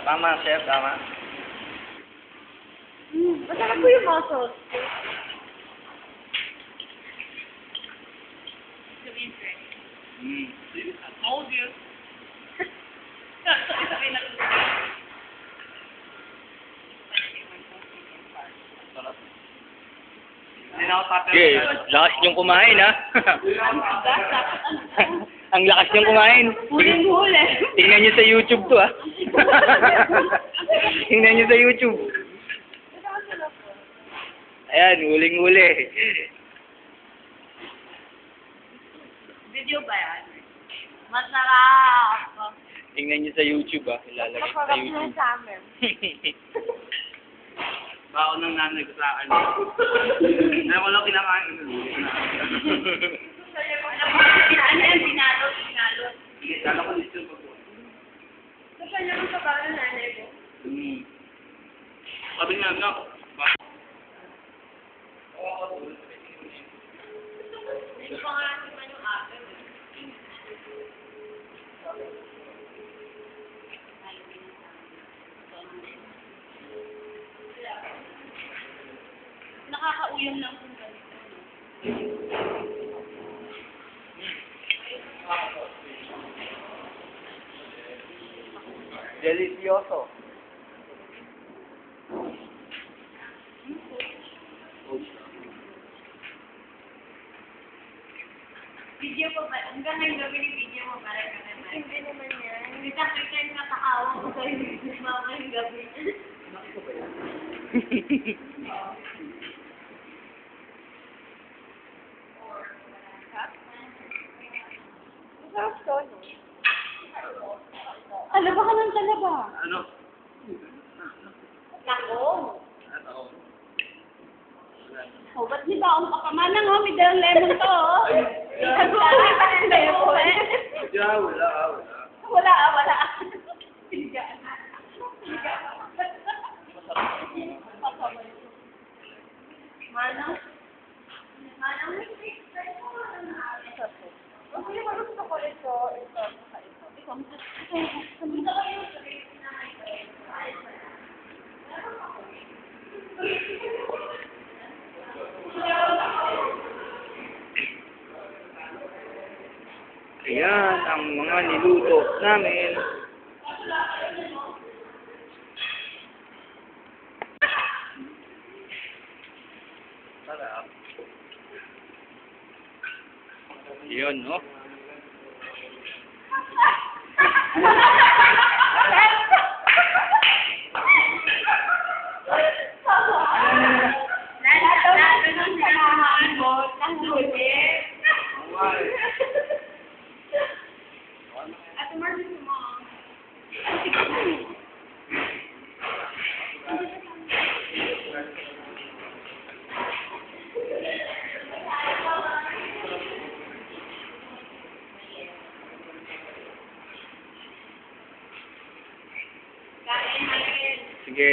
Tama, chef, tama. Masarap po yung muscles. Told you. Hindi na ako tapos. Okay, lakas niyong kumain, ha? Ang lakas niyong kumain. Huling-huli. Tingnan niyo sa YouTube to, ha? Tingnan niyo sa YouTube. Ayan, huling-huli. Video ba yan? Masarap. Tingnan niyo sa YouTube, ha? Ilalagay sa Masarap na YouTube. sa amin. Bako ng nanay ko sa akin. Kaya ko lang kinakain. Ano yan? Pinalot. Sige, lalo ko dito yung pagbuhay. Kasi niya kung sa bago nanay ko. Sabi niya, no? Ito pa nga naman yung akin. Nakakauyam lang kung ganito. Delicioso. Video ko ba? Hanggang ngayong gabi ni video mo para ka naman. Hindi naman yan. Hindi kita yung nakakawa ko sa mga ngayong gabi. Masarap to, no? Talaba ka ng talaba. Ano? Nako. Ano? Oh, ba't di ba akong pakamanang, oh? May dalang lemon to, oh. Nagsasabi pa ng lemon, eh. Yeah, wala. Wala. Tiga. Manang? Okay, gusto ko ito. Ayan, ang mga niluto namin. Sarap. Yun, no? Lalo nung samahan mo, nahuli. At emergency mo. Kain natin. Sige.